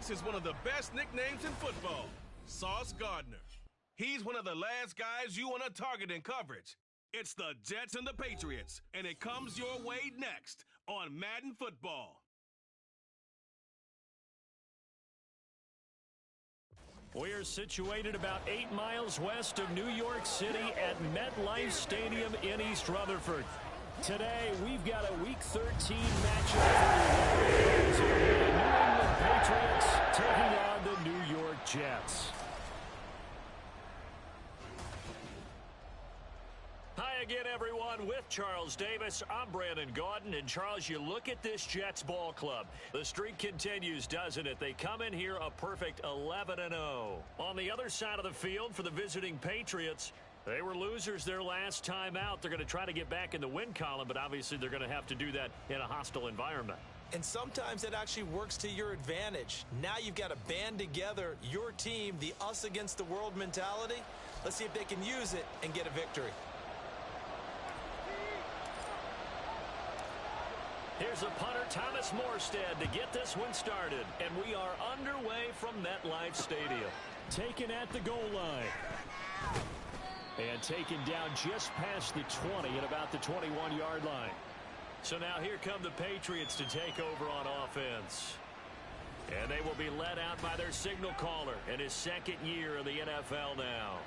Jets is one of the best nicknames in football, Sauce Gardner. He's one of the last guys you want to target in coverage. It's the Jets and the Patriots, and it comes your way next on Madden Football. We are situated about 8 miles west of New York City at MetLife Stadium in East Rutherford. Today, we've got a Week 13 matchup for you. The New England Patriots taking on the New York Jets. Hi again, everyone. With Charles Davis, I'm Brandon Gaudin. And, Charles, you look at this Jets ball club. The streak continues, doesn't it? They come in here a perfect 11-0. On the other side of the field for the visiting Patriots, they were losers their last time out. They're going to try to get back in the win column, but obviously they're going to have to do that in a hostile environment. And sometimes it actually works to your advantage. Now you've got to band together your team, the us against the world mentality. Let's see if they can use it and get a victory. Here's a punter, Thomas Morstead, to get this one started. And we are underway from MetLife Stadium. Taken at the goal line. And taken down just past the 20 at about the 21-yard line. So now here come the Patriots to take over on offense. And they will be led out by their signal caller in his second year in the NFL now.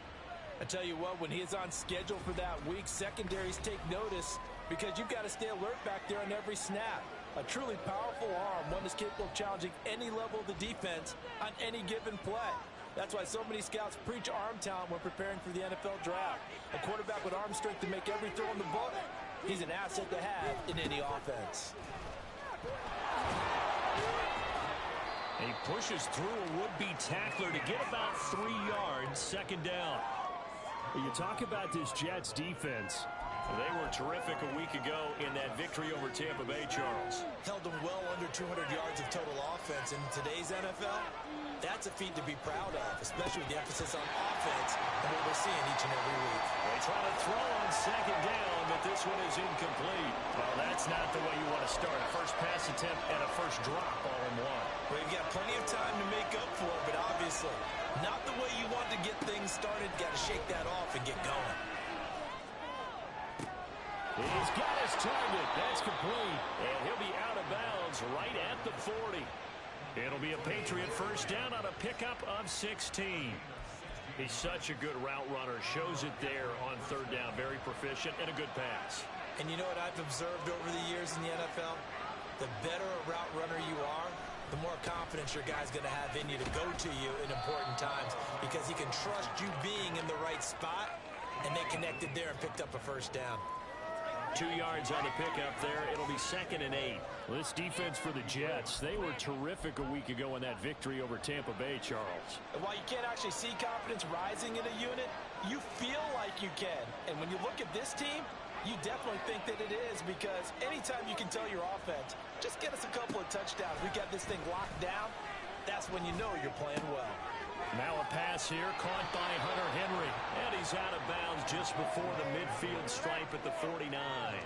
I tell you what, when he is on schedule for that week, secondaries take notice because you've got to stay alert back there on every snap. A truly powerful arm, one that's capable of challenging any level of the defense on any given play. That's why so many scouts preach arm talent when preparing for the NFL draft. A quarterback with arm strength to make every throw in the book, he's an asset to have in any offense. He pushes through a would-be tackler to get about 3 yards, second down. You talk about this Jets defense. They were terrific a week ago in that victory over Tampa Bay, Charles. Held them well under 200 yards of total offense. In today's NFL, that's a feat to be proud of, especially with the emphasis on offense and what we're seeing each and every week. They try to throw on second down, but this one is incomplete. Well, that's not the way you want to start. A first pass attempt and a first drop all in one. Well, you've got plenty of time to make up for it, but obviously not the way you want to get things started. Got to shake that off and get going. He's got his target. That's complete. And he'll be out of bounds right at the 40. It'll be a Patriot first down on a pickup of 16. He's such a good route runner. Shows it there on third down. Very proficient and a good pass. And you know what I've observed over the years in the NFL? The better a route runner you are, the more confidence your guy's going to have in you to go to you in important times because he can trust you being in the right spot, and they connected there and picked up a first down. 2 yards on the pickup there. It'll be 2nd and 8. Well, this defense for the Jets, they were terrific a week ago in that victory over Tampa Bay, Charles. And while you can't actually see confidence rising in a unit, you feel like you can. And when you look at this team, you definitely think that it is because anytime you can tell your offense, just get us a couple of touchdowns, we got this thing locked down, that's when you know you're playing well. Now a pass here caught by Hunter Henry. And he's out of bounds just before the midfield stripe at the 49. I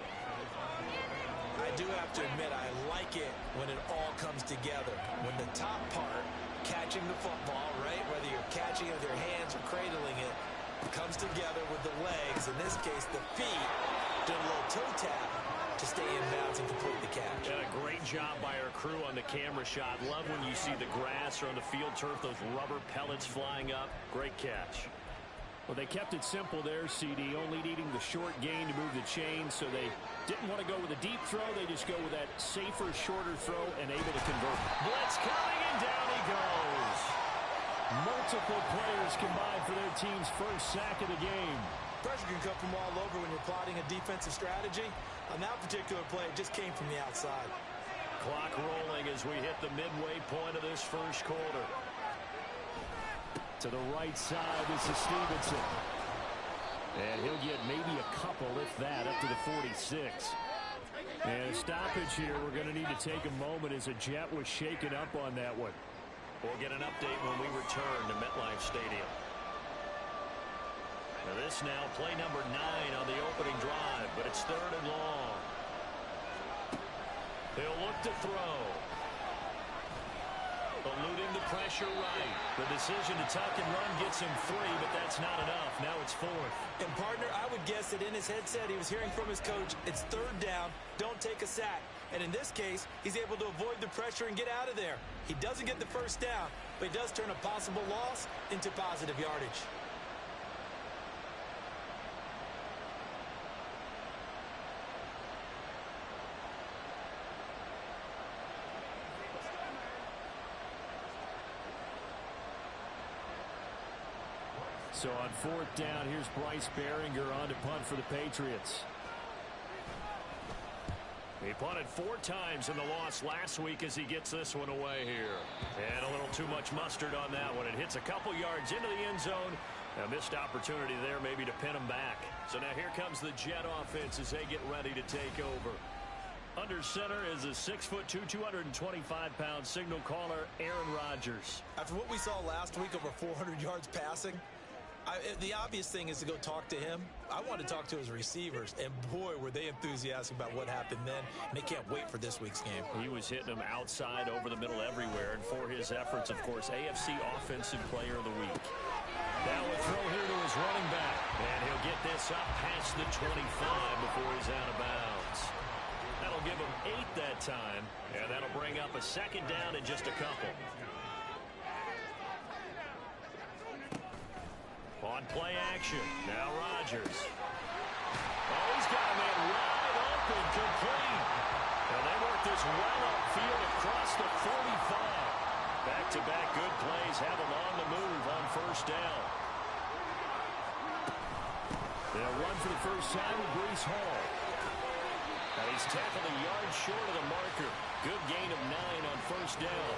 do have to admit, I like it when it all comes together. When the top part, catching the football, right, whether you're catching it with your hands or cradling it, comes together with the legs, in this case the feet, do a little toe tap to stay in bounds and complete the catch. And a great job by our crew on the camera shot. Love when you see the grass or on the field turf, those rubber pellets flying up. Great catch. Well, they kept it simple there, CD, only needing the short gain to move the chains, so they didn't want to go with a deep throw. They just go with that safer, shorter throw and able to convert. Blitz coming, and down he goes. Multiple players combined for their team's first sack of the game. Pressure can come from all over when you're plotting a defensive strategy. On that particular play, it just came from the outside. Clock rolling as we hit the midway point of this first quarter. To the right side, this is Stevenson. And he'll get maybe a couple, if that, up to the 46. And a stoppage here. We're going to need to take a moment as a Jet was shaken up on that one. We'll get an update when we return to MetLife Stadium. Now this now, play number 9 on the opening drive, but it's 3rd and long. He'll look to throw. eluding the pressure right. The decision to tuck and run gets him 3, but that's not enough. Now it's 4th. And, partner, I would guess that in his headset he was hearing from his coach, it's 3rd down, don't take a sack. And in this case, he's able to avoid the pressure and get out of there. He doesn't get the 1st down, but he does turn a possible loss into positive yardage. So on 4th down, here's Bryce Behringer on to punt for the Patriots. He punted 4 times in the loss last week as he gets this one away here. And a little too much mustard on that one. It hits a couple yards into the end zone. A missed opportunity there maybe to pin him back. So now here comes the Jet offense as they get ready to take over. Under center is a 6'2", 225-pound signal caller, Aaron Rodgers. After what we saw last week, over 400 yards passing, the obvious thing is to go talk to him. I want to talk to his receivers, and boy, were they enthusiastic about what happened then, and they can't wait for this week's game. He was hitting them outside, over the middle, everywhere, and for his efforts, of course, AFC Offensive Player of the Week. Now a throw here to his running back, and he'll get this up past the 25 before he's out of bounds. That'll give him 8 that time, and that'll bring up a 2nd down in just a couple. On play action, now Rodgers. Oh, he's got a man wide open, complete. And they work this well upfield across the 45. Back-to-back good plays have him on the move on 1st down. They'll run for the first time with Breece Hall. And he's tackled a yard short of the marker. Good gain of 9 on 1st down.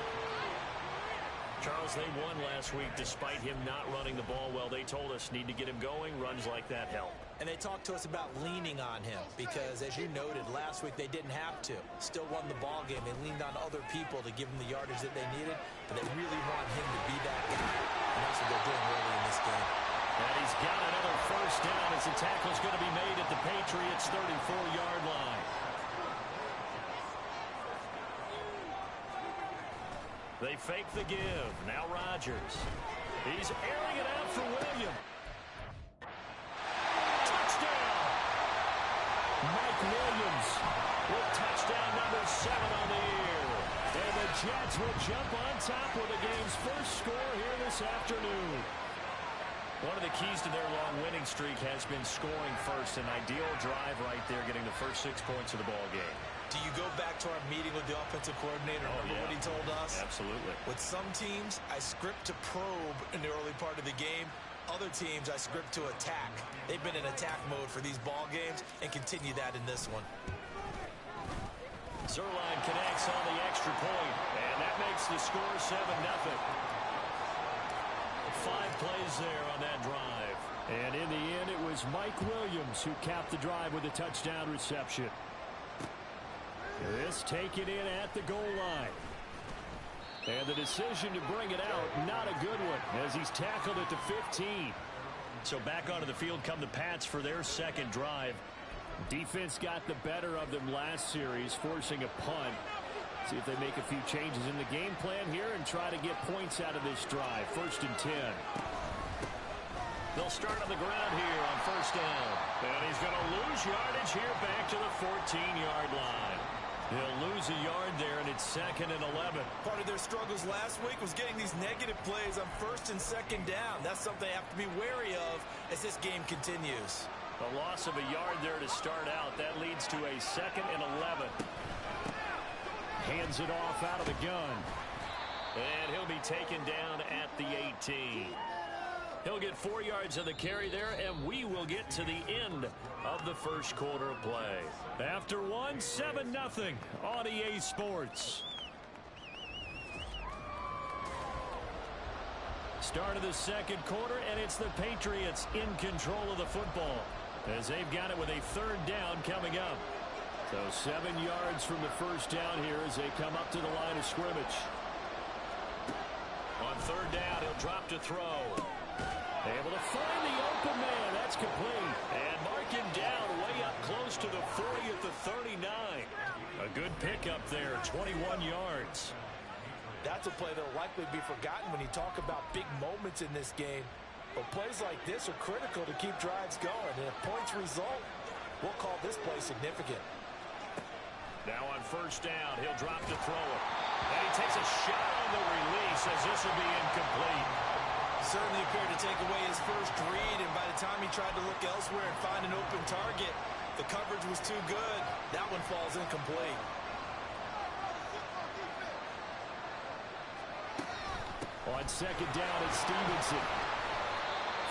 Charles, they won last week despite him not running the ball well. They told us need to get him going. Runs like that help. And they talked to us about leaning on him because, as you noted, last week they didn't have to. Still won the ball game. They leaned on other people to give them the yardage that they needed, but they really want him to be that guy. And that's what they're doing early in this game. And he's got another 1st down as the tackle's going to be made at the Patriots' 34-yard line. They fake the give. Now Rodgers. He's airing it out for Williams. Touchdown! Mike Williams with touchdown number 7 on the year. And the Jets will jump on top with the game's first score here this afternoon. One of the keys to their long winning streak has been scoring first. An ideal drive right there, getting the first 6 points of the ball game. Do you go back to our meeting with the offensive coordinator? Remember what he told us? Absolutely. With some teams, I script to probe in the early part of the game. Other teams, I script to attack. They've been in attack mode for these ball games and continue that in this one. Zerline connects on the extra point, and that makes the score 7-0. 5 plays there on that drive. And in the end, it was Mike Williams who capped the drive with a touchdown reception. This taken in at the goal line. And the decision to bring it out, not a good one, as he's tackled it to 15. So back onto the field come the Pats for their 2nd drive. Defense got the better of them last series, forcing a punt. See if they make a few changes in the game plan here and try to get points out of this drive. 1st and 10. They'll start on the ground here on 1st down. And he's going to lose yardage here back to the 14-yard line. He'll lose a yard there, and it's 2nd and 11. Part of their struggles last week was getting these negative plays on 1st and 2nd down. That's something they have to be wary of as this game continues. A loss of a yard there to start out. That leads to a 2nd and 11. Hands it off out of the gun. And he'll be taken down at the 18. He'll get 4 yards of the carry there, and we will get to the end of the first quarter of play. After 7-0 on EA Sports. Start of the 2nd quarter, and it's the Patriots in control of the football as they've got it with a 3rd down coming up. So 7 yards from the 1st down here as they come up to the line of scrimmage. On 3rd down, he'll drop to throw. Able to find the open man. That's complete. And mark him down way up close to the 40 at the 39. A good pickup there, 21 yards. That's a play that will likely be forgotten when you talk about big moments in this game. But plays like this are critical to keep drives going. And if points result, we'll call this play significant. Now on first down, he'll drop to throw it. And he takes a shot on the release as this will be incomplete. Certainly appeared to take away his first read, and by the time he tried to look elsewhere and find an open target, the coverage was too good. That one falls incomplete. On second down, it's Stevenson.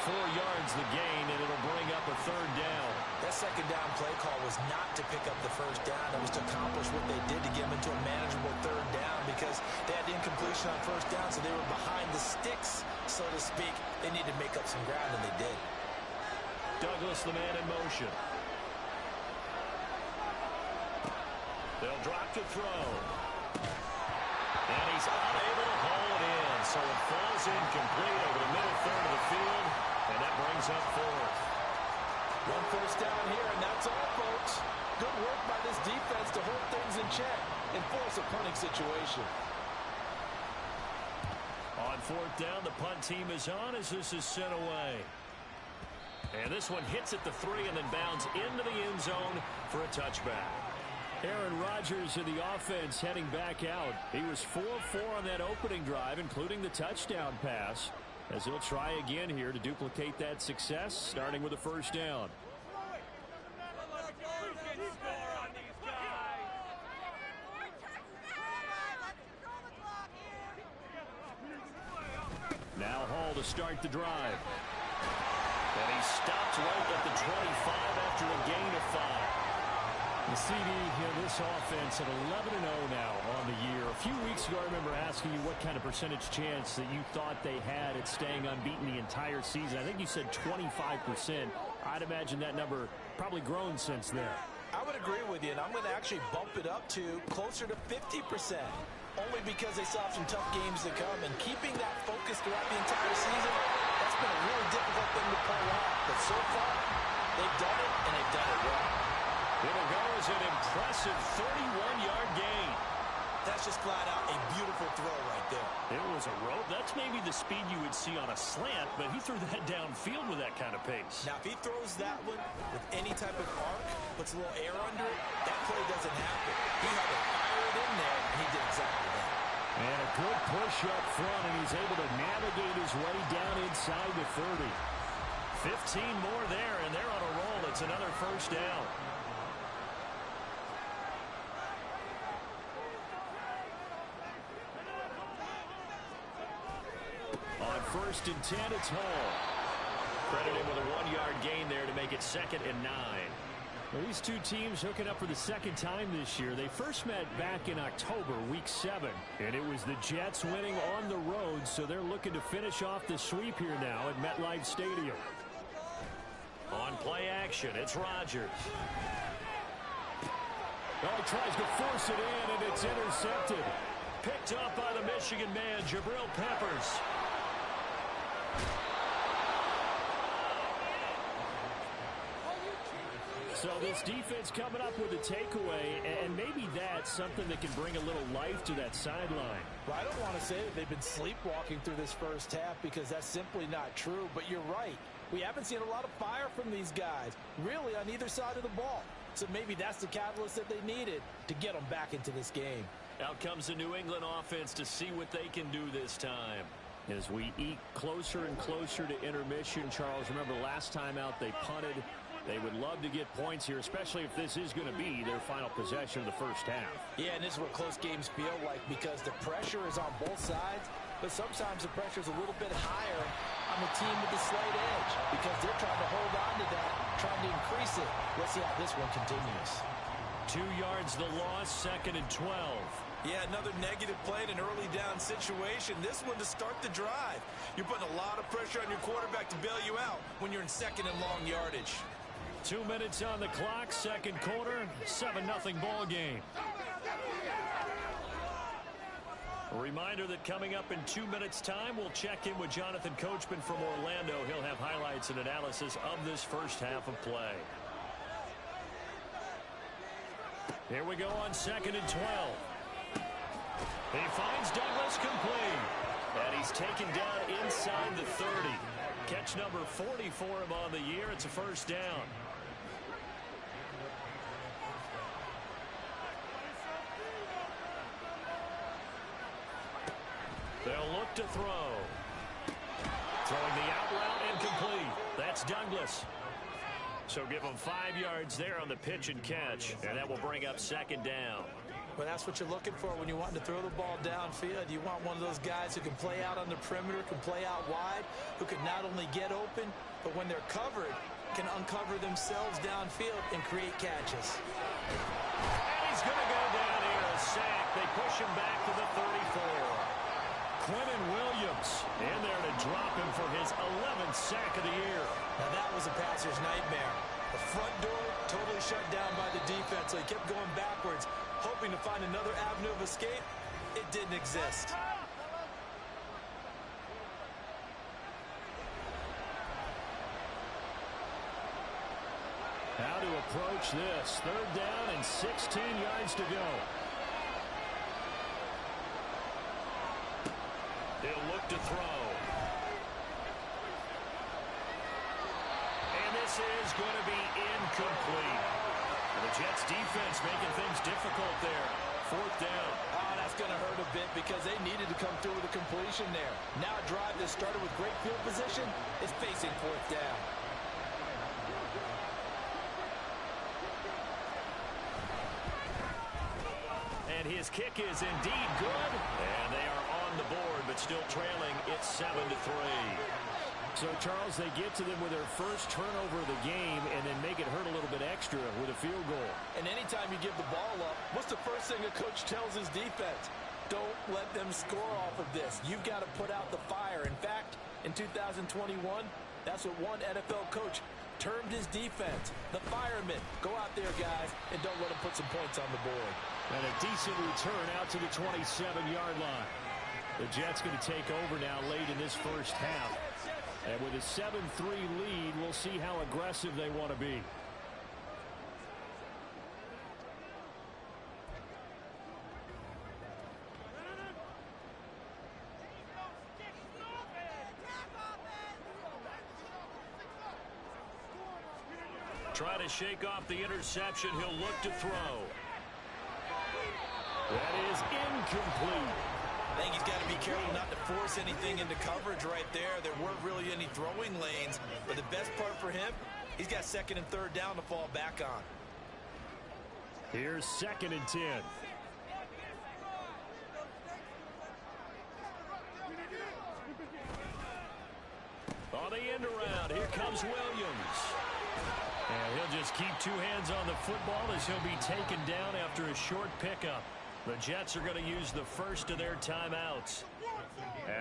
4 yards the gain, and it'll bring up a third down. That second down play call was not to pick up the first down. It was to accomplish what they did to get them into a manageable third down because they had incompletion on first down, so they were behind the sticks, so to speak. They needed to make up some ground, and they did. Douglas, the man in motion. They'll drop to throw. And he's unable to haul it in, so it falls incomplete over the middle third of the field, and that brings up fourth. One first down here, and that's all, folks. Good work by this defense to hold things in check and force a punting situation. On fourth down, the punt team is on as this is sent away. And this one hits at the 3 and then bounds into the end zone for a touchback. Aaron Rodgers in the offense heading back out. He was 4-4 on that opening drive, including the touchdown pass, as he'll try again here to duplicate that success, starting with a first down. Now Hall to start the drive. And he stopped right at the 25 after a gain of 5. The CD here, this offense at 11-0 now on the year. A few weeks ago, I remember asking you what kind of percentage chance that you thought they had at staying unbeaten the entire season. I think you said 25%. I'd imagine that number probably grown since then. I would agree with you, and I'm going to actually bump it up to closer to 50%. Only because they saw some tough games to come, and keeping that focus throughout the entire season, that's been a really difficult thing to pull off. But so far, they've done it, and they've done it well. It'll go as an impressive 31-yard gain. That's just flat out a beautiful throw right there. It was a rope. That's maybe the speed you would see on a slant, but he threw that downfield with that kind of pace. Now, if he throws that one with any type of arc, puts a little air under it, that play doesn't happen. He had to fire it in there, and he did exactly that. And a good push up front, and he's able to navigate his way down inside the 30. 15 more there, and they're on a roll. It's another first down. On first and 10, it's Hall. Credited with a 1-yard gain there to make it 2nd and 9. Well, these two teams hooking up for the second time this year. They first met back in October, week 7. And it was the Jets winning on the road, so they're looking to finish off the sweep here now at MetLife Stadium. On play action, it's Rodgers. Oh, he tries to force it in, and it's intercepted. Picked up by the Michigan man, Jabril Peppers. So this defense coming up with a takeaway, and maybe that's something that can bring a little life to that sideline. Well, I don't want to say that they've been sleepwalking through this first half because that's simply not true, but you're right. We haven't seen a lot of fire from these guys, really on either side of the ball. So maybe that's the catalyst that they needed to get them back into this game. Out comes the New England offense to see what they can do this time. As we eke closer and closer to intermission, Charles, remember last time out they punted. They would love to get points here, especially if this is going to be their final possession of the first half. Yeah, and this is what close games feel like because the pressure is on both sides, but sometimes the pressure is a little bit higher on the team with the slight edge because they're trying to hold on to that, trying to increase it. Let's see how this one continues. 2 yards the loss, 2nd and 12. Yeah, another negative play in an early down situation. This one to start the drive. You're putting a lot of pressure on your quarterback to bail you out when you're in 2nd and long yardage. 2 minutes on the clock, second quarter, 7-0 ball game. A reminder that coming up in 2 minutes' time, we'll check in with Jonathan Coachman from Orlando. He'll have highlights and analysis of this first half of play. Here we go on 2nd and 12. He finds Douglas complete. And he's taken down inside the 30. Catch number 40 for him on the year. It's a first down. They'll look to throw. Throwing the out route incomplete. That's Douglas. So give him 5 yards there on the pitch and catch. And that will bring up second down. Well, that's what you're looking for when you want to throw the ball downfield. You want one of those guys who can play out on the perimeter, can play out wide, who can not only get open, but when they're covered, can uncover themselves downfield and create catches. And he's going to go down here, a sack. They push him back to the 34. Quentin Williams in there to drop him for his 11th sack of the year. Now that was a passer's nightmare. The front door totally shut down by the defense, so he kept going backwards, hoping to find another avenue of escape. It didn't exist. How to approach this. Third down and 16 yards to go. He'll look to throw. And this is going to be incomplete. The Jets defense making things difficult there. Fourth down. Oh, that's going to hurt a bit because they needed to come through with a completion there. Now a drive that started with great field position is facing fourth down. And his kick is indeed good. And they are on the board, but still trailing. It's 7-3. So, Charles, they get to them with their first turnover of the game and then make it hurt a little bit extra with a field goal. And anytime you give the ball up, what's the first thing a coach tells his defense? Don't let them score off of this. You've got to put out the fire. In fact, in 2021, that's what one NFL coach termed his defense. The firemen. Go out there, guys, and don't let them put some points on the board. And a decent return out to the 27-yard line. The Jets going to take over now late in this first half. And with a 7-3 lead, we'll see how aggressive they want to be. Try to shake off the interception. He'll look to throw. That is incomplete. I think he's got to be careful not to force anything into coverage right there. There weren't really any throwing lanes, but the best part for him, he's got second and third down to fall back on. Here's 2nd and 10. On the end around, here comes Williams. And he'll just keep two hands on the football as he'll be taken down after a short pickup. The Jets are going to use the first of their timeouts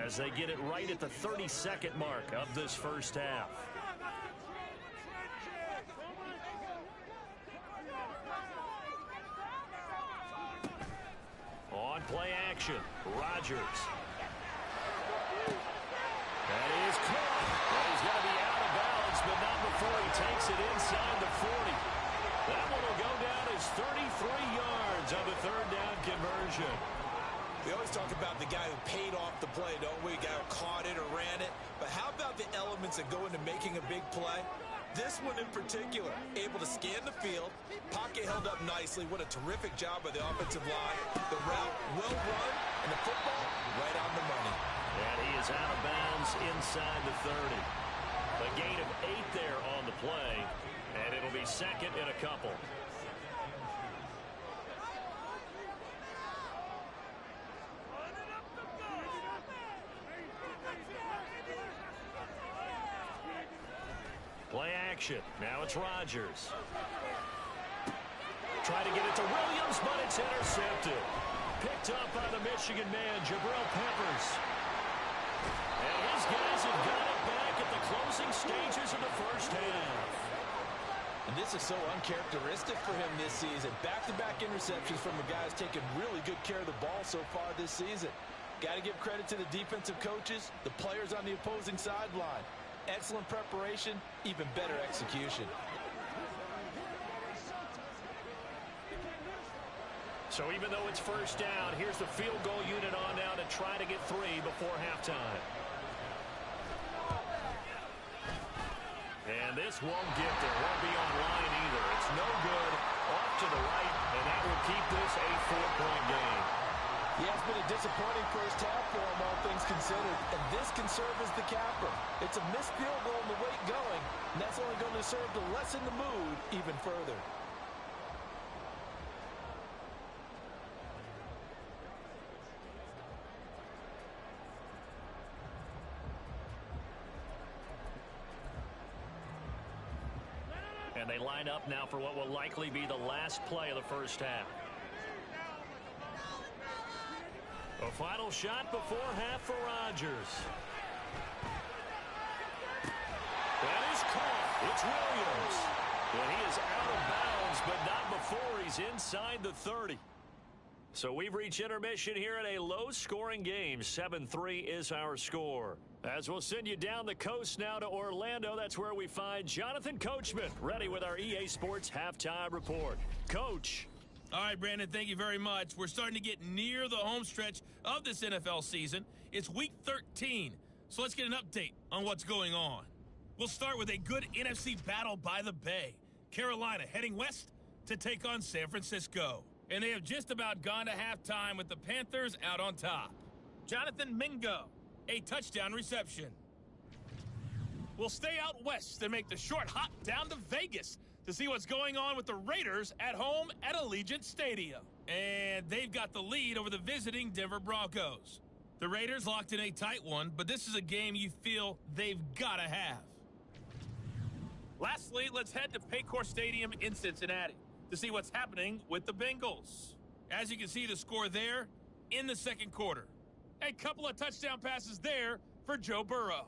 as they get it right at the 32nd mark of this first half. On play action, Rodgers. That is caught. Well, he's going to be out of bounds, but not before he takes it inside the 40. That one will go down as 33 yards on the third down conversion. We always talk about the guy who paid off the play, don't we? The guy who caught it or ran it. But how about the elements that go into making a big play? This one in particular, able to scan the field, pocket held up nicely. What a terrific job by the offensive line. The route well run, and the football right on the money. And he is out of bounds inside the 30. A gain of 8 there on the play, and it'll be second and a couple. Play action. Now it's Rodgers. Try to get it to Williams, but it's intercepted. Picked up by the Michigan man, Jabril Peppers. And his guys have got it back at the closing stages of the first half. And this is so uncharacteristic for him this season. Back-to-back interceptions from a guy who's taken really good care of the ball so far this season. Got to give credit to the defensive coaches, the players on the opposing sideline. Excellent preparation, even better execution. So even though it's first down, here's the field goal unit on now to try to get 3 before halftime. And this won't get there. Won't be on line either. It's no good. Off to the right, and that will keep this a 4-point game. Yeah, it's been a disappointing first half for him, all things considered. And this can serve as the capper. It's a missed field goal and the weight going, and that's only going to serve to lessen the mood even further. And they line up now for what will likely be the last play of the first half. A final shot before half for Rodgers. That is caught. It's Williams. And he is out of bounds, but not before he's inside the 30. So we've reached intermission here in a low-scoring game. 7-3 is our score. As we'll send you down the coast now to Orlando, that's where we find Jonathan Coachman, ready with our EA Sports Halftime Report. Coach. All right, Brandon, thank you very much. We're starting to get near the home stretch of this NFL season. It's Week 13, so let's get an update on what's going on. We'll start with a good NFC battle by the Bay. Carolina heading west to take on San Francisco. And they have just about gone to halftime with the Panthers out on top. Jonathan Mingo, a touchdown reception. We'll stay out west and make the short hop down to Vegas to see what's going on with the Raiders at home at Allegiant Stadium. And they've got the lead over the visiting Denver Broncos. The Raiders locked in a tight one, but this is a game you feel they've got to have. Lastly, let's head to Paycor Stadium in Cincinnati to see what's happening with the Bengals. As you can see the score there in the second quarter. A couple of touchdown passes there for Joe Burrow.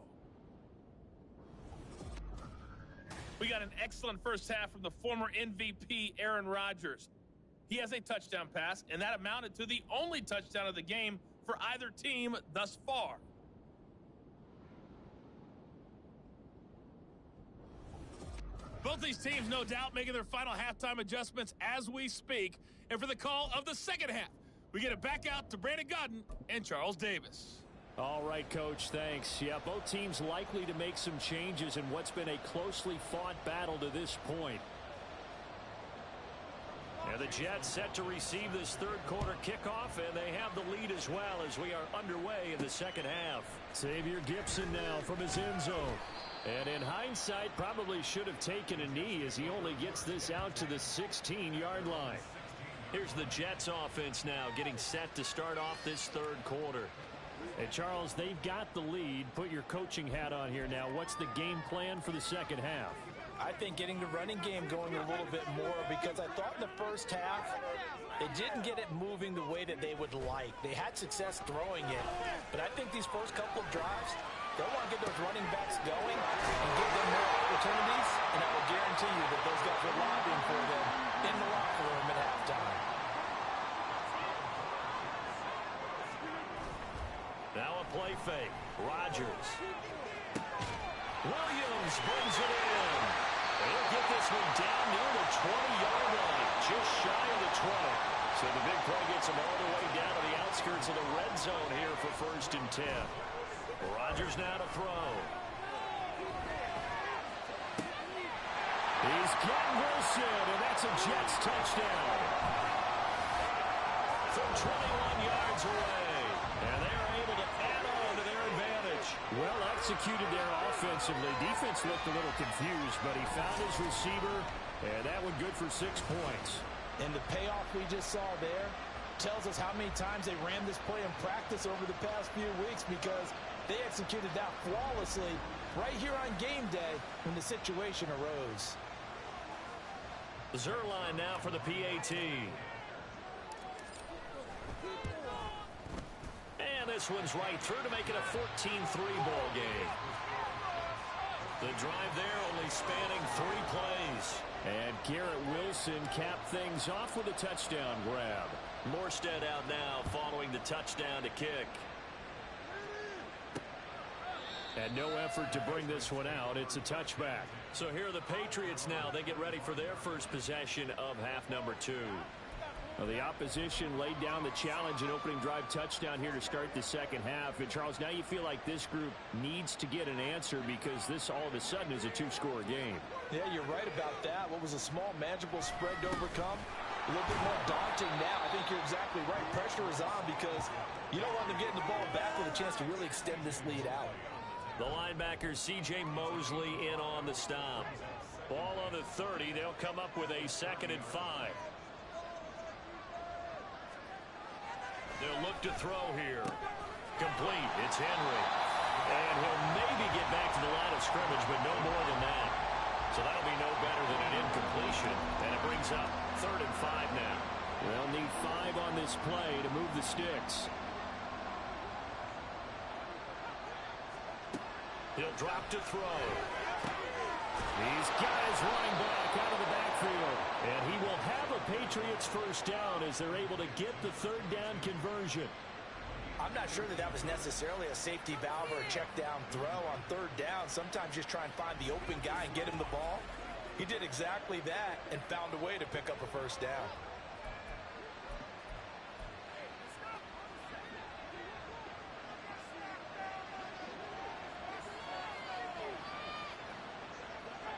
We got an excellent first half from the former MVP Aaron Rodgers. He has a touchdown pass, and that amounted to the only touchdown of the game for either team thus far. Both these teams, no doubt, making their final halftime adjustments as we speak. And for the call of the second half, we get it back out to Brandon Godden and Charles Davis. All right, Coach, thanks. Yeah, both teams likely to make some changes in what's been a closely fought battle to this point. And the Jets set to receive this third quarter kickoff, and they have the lead as well as we are underway in the second half. Xavier Gipson now from his end zone. And in hindsight, probably should have taken a knee as he only gets this out to the 16-yard line. Here's the Jets offense now getting set to start off this third quarter. And Charles, they've got the lead. Put your coaching hat on here now. What's the game plan for the second half? I think getting the running game going a little bit more, because I thought in the first half they didn't get it moving the way that they would like. They had success throwing it, but I think these first couple of drives, they'll want to get those running backs going and give them more opportunities, and I will guarantee you that those guys are lobbying for them in the locker room at halftime. Now a play fake. Rodgers. Williams brings it in. They'll get this one down near the 20-yard line, just shy of the 20. So the big play gets them all the way down to the outskirts of the red zone here for 1st and 10. Rodgers now to throw. He's got Wilson, and that's a Jets touchdown. From 21 yards away. And they are able to add on to their advantage. Well executed there offensively. Defense looked a little confused, but he found his receiver, and that one good for 6 points. And the payoff we just saw there tells us how many times they ran this play in practice over the past few weeks, because they executed that flawlessly right here on game day when the situation arose. Zerline now for the PAT. And this one's right through to make it a 14-3 ball game. The drive there only spanning 3 plays. And Garrett Wilson capped things off with a touchdown grab. Morstead out now following the touchdown to kick. And no effort to bring this one out. It's a touchback. So here are the Patriots now. They get ready for their first possession of half number 2. Well, the opposition laid down the challenge, an opening drive touchdown here to start the second half. And, Charles, now you feel like this group needs to get an answer because this all of a sudden is a two-score game. Yeah, you're right about that. What was a small, manageable spread to overcome? A little bit more daunting now. I think you're exactly right. Pressure is on because you don't want them getting the ball back with a chance to really extend this lead out. The linebacker, C.J. Mosley, in on the stop. Ball on the 30. They'll come up with a 2nd and 5. They'll look to throw here. Complete. It's Henry. And he'll maybe get back to the line of scrimmage, but no more than that. So that'll be no better than an incompletion. And it brings up 3rd and 5 now. They'll need 5 on this play to move the sticks. He'll drop to throw. He's got his running back out of the backfield. And he will have a Patriots first down as they're able to get the 3rd down conversion. I'm not sure that was necessarily a safety valve or a check down throw on 3rd down. Sometimes just try and find the open guy and get him the ball. He did exactly that and found a way to pick up a first down.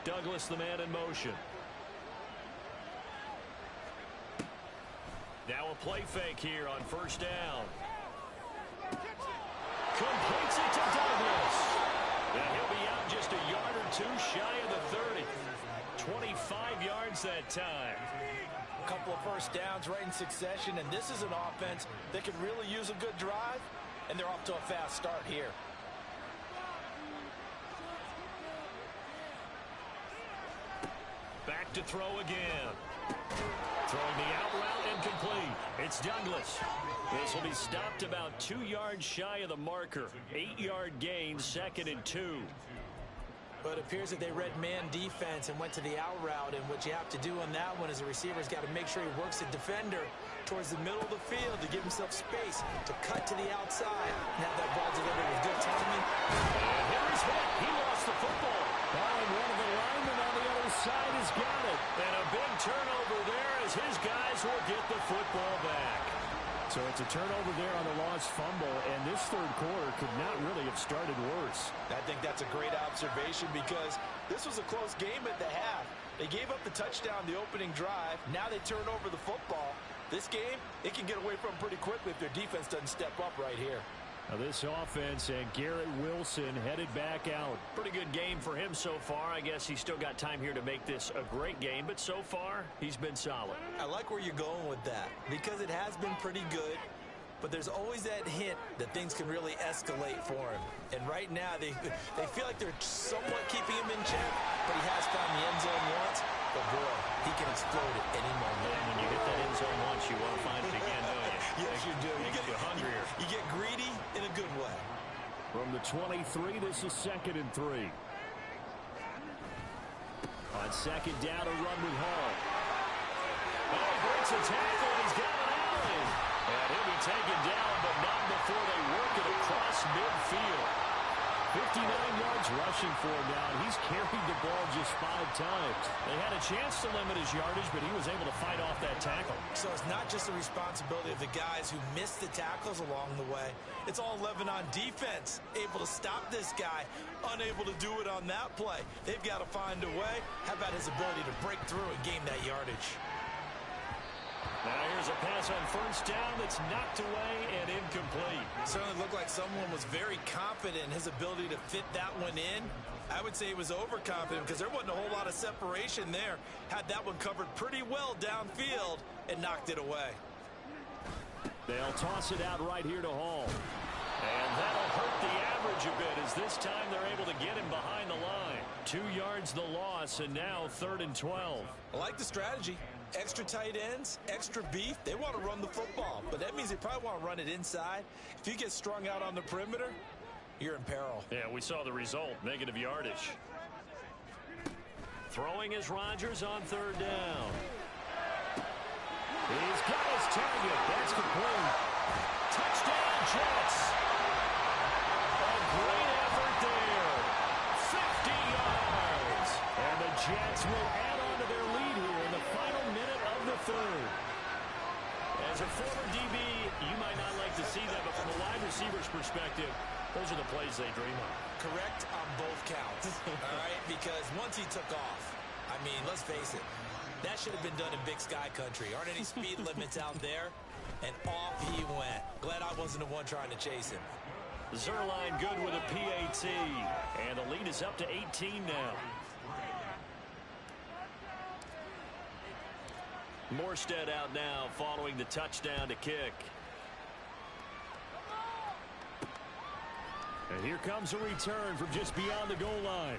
Douglas, the man in motion. Now a play fake here on 1st down. Completes it to Douglas. And he'll be out just a yard or 2 shy of the 30. 25 yards that time. A couple of first downs right in succession, and this is an offense that could really use a good drive, and they're off to a fast start here. Back to throw again. Throwing the out route incomplete. It's Douglas. This will be stopped about 2 yards shy of the marker. 8-yard gain, 2nd and 2. But it appears that they read man defense and went to the out route, and what you have to do on that one is the receiver's got to make sure he works the defender towards the middle of the field to give himself space to cut to the outside and have that ball delivered with good timing. And here's hit. He lost the football. And one of the linemen on the other side has got it. And a big turnover there as his guys will get the football back. So it's a turnover there on the lost fumble, and this 3rd quarter could not really have started worse. I think that's a great observation because this was a close game at the half. They gave up the touchdown the opening drive. Now they turn over the football. This game, it can get away from them pretty quickly if their defense doesn't step up right here. Now this offense and Garrett Wilson headed back out. Pretty good game for him so far. I guess he's still got time here to make this a great game, but so far he's been solid. I like where you're going with that because it has been pretty good, but there's always that hint that things can really escalate for him. And right now they feel like they're somewhat keeping him in check, but he has found the end zone once. But boy, he can explode at any moment. And when you get that end zone once, you want to find it again, don't you? Yes, you do. You get hungrier. You get greedy in a good way. From the 23, this is 2nd and 3. On 2nd down, a run with Hall. Oh, breaks a tackle, and he's got an alley. And he'll be taken down, but not before they work it across midfield. 59 yards rushing for him now, and he's carried the ball just 5 times. They had a chance to limit his yardage, but he was able to fight off that tackle. So it's not just the responsibility of the guys who missed the tackles along the way. It's all 11 on defense, able to stop this guy, unable to do it on that play. They've got to find a way. How about his ability to break through and gain that yardage? Now here's a pass on 1st down that's knocked away and incomplete. Certainly looked like someone was very confident in his ability to fit that one in. I would say he was overconfident because there wasn't a whole lot of separation there. Had that one covered pretty well downfield and knocked it away. They'll toss it out right here to Hall. And that'll hurt the average a bit as this time they're able to get him behind the line. 2 yards the loss, and now 3rd and 12. I like the strategy. Extra tight ends, extra beef. They want to run the football, but that means they probably want to run it inside. If you get strung out on the perimeter, you're in peril. Yeah, we saw the result, negative yardage. Throwing is Rodgers on 3rd down. He's got his target. That's complete. Touchdown, Jets. A great effort there. 50 yards. And the Jets will add on to their lead here in the final minute of the 3rd. As a former DB, you might not like to see that, but from a wide receiver's perspective, those are the plays they dream of. Correct on both counts, all right? Because once he took off, I mean, let's face it, that should have been done in Big Sky country. Aren't any speed limits out there? And off he went. Glad I wasn't the one trying to chase him. Zerline good with a PAT, and the lead is up to 18 now. Morstead out now following the touchdown to kick. And here comes a return from just beyond the goal line.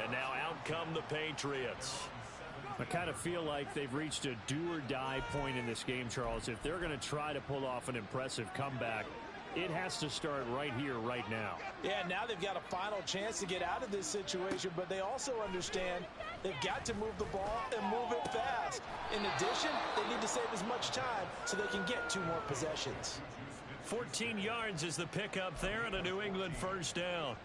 And now out come the Patriots. I kind of feel like they've reached a do-or-die point in this game, Charles. If they're going to try to pull off an impressive comeback, it has to start right here, right now. Yeah, now they've got a final chance to get out of this situation, but they also understand they've got to move the ball and move it fast. In addition, they need to save as much time so they can get 2 more possessions. 14 yards is the pickup there and a New England first down.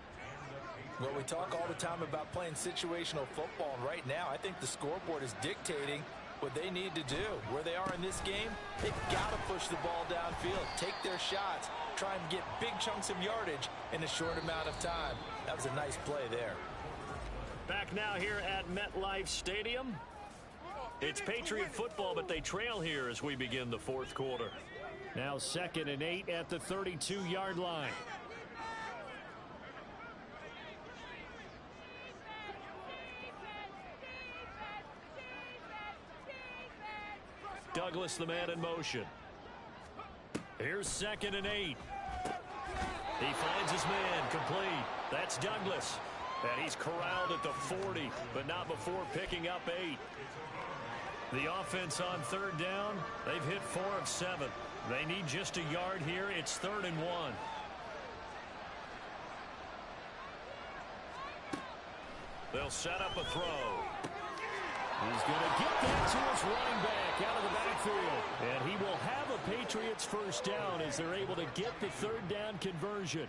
Well, we talk all the time about playing situational football, and right now I think the scoreboard is dictating what they need to do. Where they are in this game, they've got to push the ball downfield, take their shots, try and get big chunks of yardage in a short amount of time. That was a nice play there. Back now here at MetLife Stadium. It's Patriot football, but they trail here as we begin the fourth quarter. Now 2nd and 8 at the 32-yard line. Douglas, the man in motion. Here's 2nd and 8. He finds his man, complete. That's Douglas. And he's corralled at the 40, but not before picking up 8. The offense on 3rd down, they've hit 4 of 7. They need just a yard here. It's 3rd and 1. They'll set up a throw. He's going to get that to his running back out of the backfield. And he will have a Patriots first down as they're able to get the 3rd down conversion.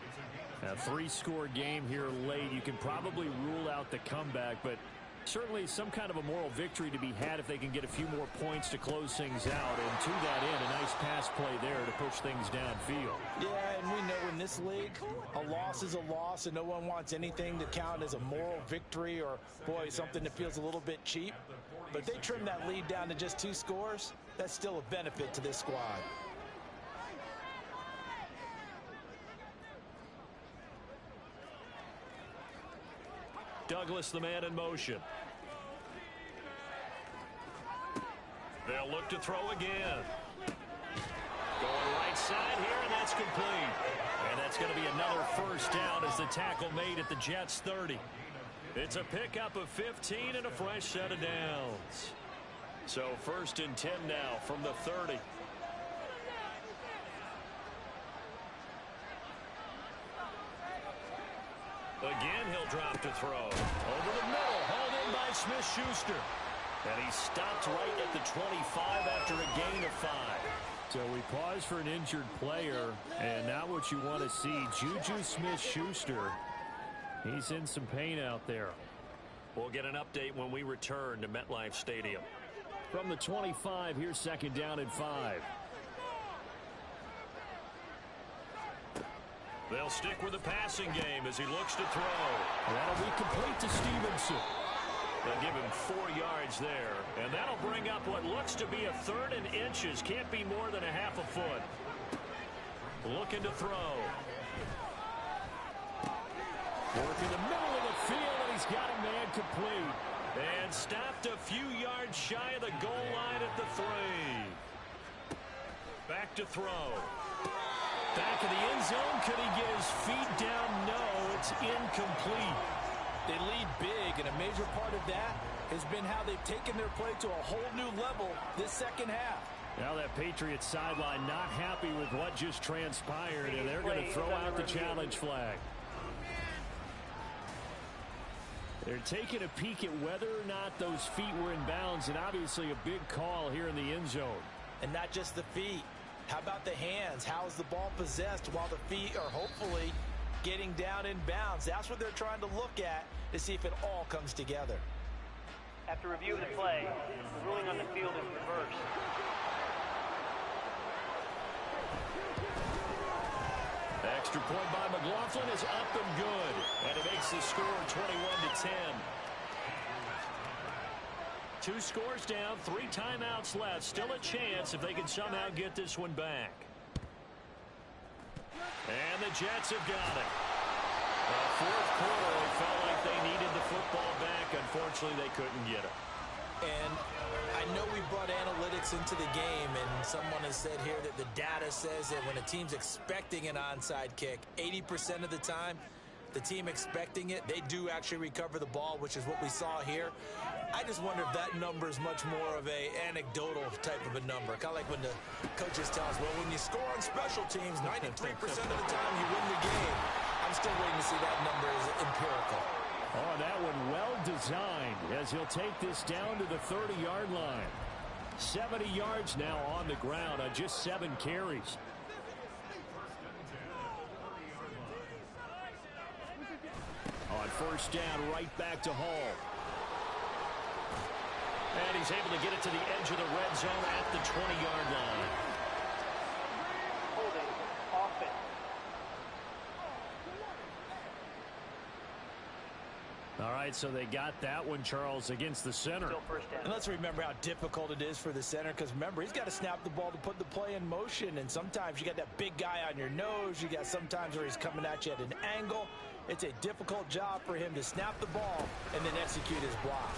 A 3-score game here late. You can probably rule out the comeback, but certainly some kind of a moral victory to be had if they can get a few more points to close things out. And to that end, a nice pass play there to push things downfield. Yeah, and we know in this league, a loss is a loss, and no one wants anything to count as a moral victory or, boy, something that feels a little bit cheap. But if they trim that lead down to just 2 scores, that's still a benefit to this squad. Douglas, the man in motion. They'll look to throw again. Going right side here, and that's complete. And that's going to be another first down as the tackle made at the Jets' 30. It's a pickup of 15 and a fresh set of downs. So 1st and 10 now from the 30. Again, he'll drop to throw. Over the middle, hauled in by Smith-Schuster. And he stopped right at the 25 after a gain of 5. So we pause for an injured player, and now what you want to see, Juju Smith-Schuster. He's in some pain out there. We'll get an update when we return to MetLife Stadium. From the 25, here's 2nd down and 5. They'll stick with the passing game as he looks to throw. That'll be complete to Stevenson. They'll give him 4 yards there, and that'll bring up what looks to be a 3rd and inches. Can't be more than a half a foot. Looking to throw. Working the middle of the field, and he's got a man complete. And stopped a few yards shy of the goal line at the 3. Back to throw. Back of the end zone. Could he get his feet down? No, it's incomplete. They lead big, and a major part of that has been how they've taken their play to a whole new level this second half. Now that Patriots sideline not happy with what just transpired, and they're going to throw out the challenge flag. They're taking a peek at whether or not those feet were in bounds, and obviously a big call here in the end zone. And not just the feet. How about the hands? How is the ball possessed while the feet are hopefully getting down in bounds? That's what they're trying to look at to see if it all comes together. After reviewing the play, the ruling on the field is reversed. Extra point by McLaughlin is up and good. And it makes the score 21-10. 2 scores down, 3 timeouts left. Still a chance if they can somehow get this one back. And the Jets have got it. The fourth quarter, it felt like they needed the football back. Unfortunately, they couldn't get it. And I know we brought analytics into the game, and someone has said here that the data says that when a team's expecting an onside kick, 80% of the time, the team expecting it, they do actually recover the ball, which is what we saw here. I just wonder if that number is much more of a anecdotal type of a number. Kind of like when the coaches tell us, well, when you score on special teams, 93% of the time you win the game. I'm still waiting to see that number is empirical. Oh, that one well designed as he'll take this down to the 30-yard line. 70 yards now on the ground on just 7 carries. On first down, right back to Hall. And he's able to get it to the edge of the red zone at the 20-yard line. Holding, offense. All right, so they got that one, Charles, against the center. Still first down. And let's remember how difficult it is for the center, because remember, he's got to snap the ball to put the play in motion, and sometimes you got that big guy on your nose. You got sometimes where he's coming at you at an angle. It's a difficult job for him to snap the ball and then execute his block.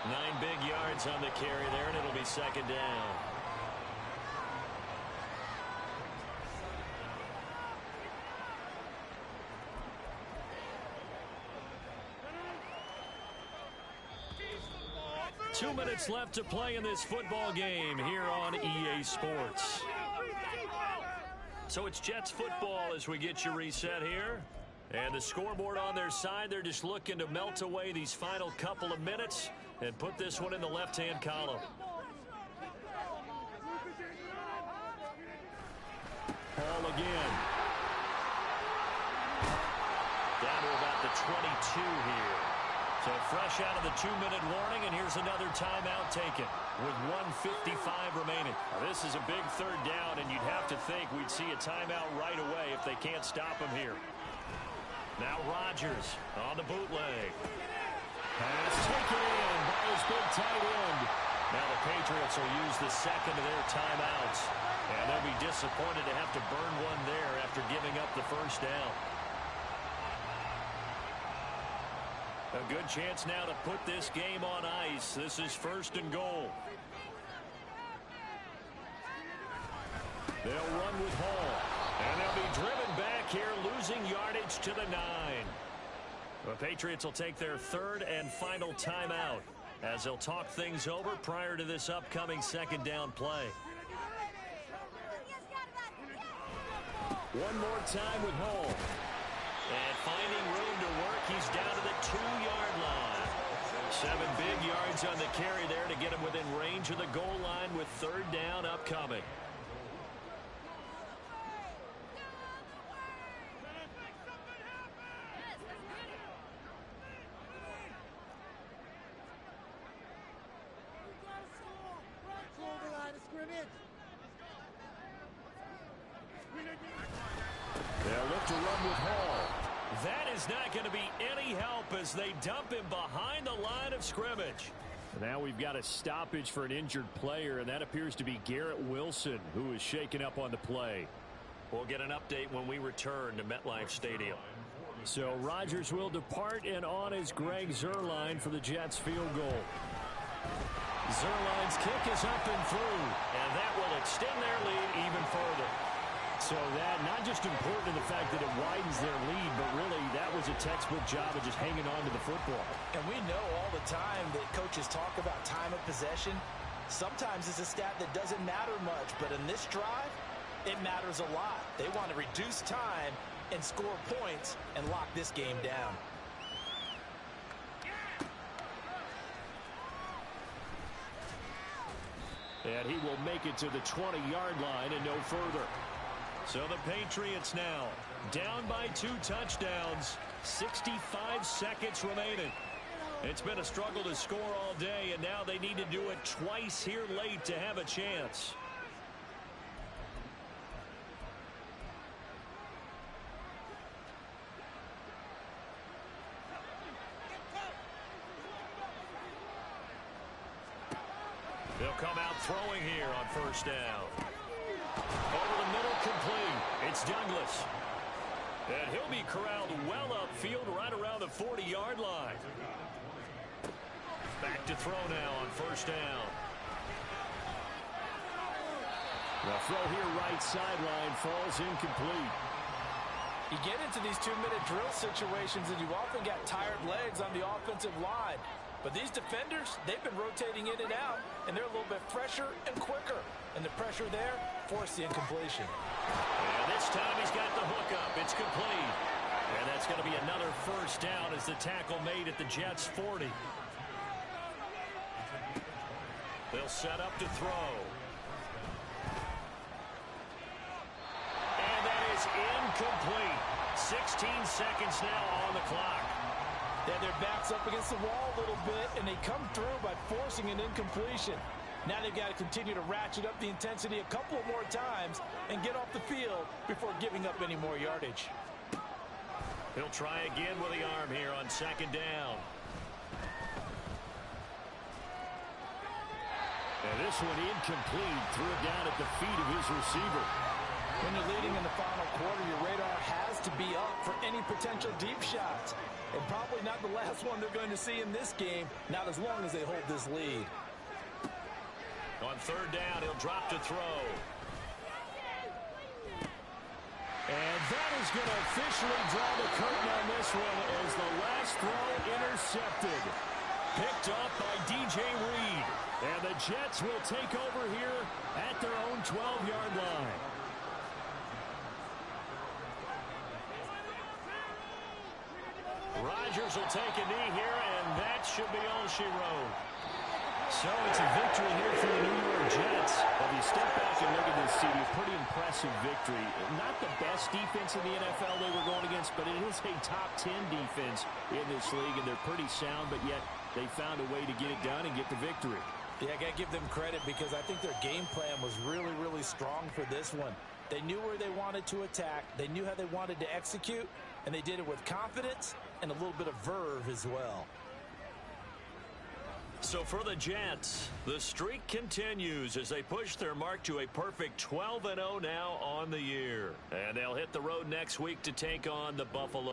9 big yards on the carry there, and it'll be second down. Two minutes left to play in this football game here on EA Sports. So it's Jets football as we get you reset here. And the scoreboard on their side, they're just looking to melt away these final couple of minutes and put this one in the left-hand column. Hall again. Down to about the 22 here. So fresh out of the 2-minute warning, and here's another timeout taken with 1:55 remaining. Now, this is a big third down, and you'd have to think we'd see a timeout right away if they can't stop him here. Now Rodgers on the bootleg. Pass taken in by his big tight end. Now the Patriots will use the second of their timeouts. And they'll be disappointed to have to burn one there after giving up the first down. A good chance now to put this game on ice. This is first and goal. They'll run with Hall. And they'll be driven back here, losing yardage to the 9. The Patriots will take their third and final timeout as they'll talk things over prior to this upcoming second down play. One more time with Hall. And finding room to work, he's down to the 2-yard line. 7 big yards on the carry there to get him within range of the goal line with third down upcoming. They'll look to run with Hall. That is not going to be any help as they dump him behind the line of scrimmage. Now we've got a stoppage for an injured player, and that appears to be Garrett Wilson, who is shaken up on the play. We'll get an update when we return to MetLife Stadium. So Rodgers will depart, and on is Greg Zuerlein for the Jets field goal. Zuerlein's kick is up and through, and that will extend their lead even further. So that not just important in the fact that it widens their lead, but really that was a textbook job of just hanging on to the football. And we know all the time that coaches talk about time of possession. Sometimes it's a stat that doesn't matter much, but in this drive, it matters a lot. They want to reduce time and score points and lock this game down. And he will make it to the 20-yard line and no further. So the Patriots now down by 2 touchdowns, 65 seconds remaining. It's been a struggle to score all day, and now they need to do it twice here late to have a chance. They'll come out throwing here on first down. Over the middle, complete. It's Douglas. And he'll be corralled well upfield right around the 40-yard line. Back to throw now on first down. The throw here right sideline falls incomplete. You get into these 2-minute drill situations and you often got tired legs on the offensive line. But these defenders, they've been rotating in and out, and they're a little bit fresher and quicker. And the pressure there forced the incompletion. And this time he's got the hook up. It's complete. And that's going to be another first down as the tackle made at the Jets' 40. They'll set up to throw. And that is incomplete. 16 seconds now on the clock. They had their backs up against the wall a little bit, and they come through by forcing an incompletion. Now they've got to continue to ratchet up the intensity a couple more times and get off the field before giving up any more yardage. He'll try again with the arm here on second down. And this one incomplete. Threw it down at the feet of his receiver. When you're leading in the final quarter, your radar has to be up for any potential deep shots. And probably not the last one they're going to see in this game, not as long as they hold this lead. On third down, he'll drop to throw. And that is going to officially draw the curtain on this one as the last throw intercepted. Picked up by DJ Reed. And the Jets will take over here at their own 12-yard line. Rodgers will take a knee here, and that should be all she wrote. So it's a victory here for the New York Jets. If you step back and look at this, CD, pretty impressive victory. Not the best defense in the NFL they were going against, but it is a top 10 defense in this league, and they're pretty sound, but yet they found a way to get it done and get the victory. Yeah, I got to give them credit because I think their game plan was really, really strong for this one. They knew where they wanted to attack. They knew how they wanted to execute, and they did it with confidence and a little bit of verve as well. So for the Jets, the streak continues as they push their mark to a perfect 12-0 now on the year. And they'll hit the road next week to take on the Buffalo.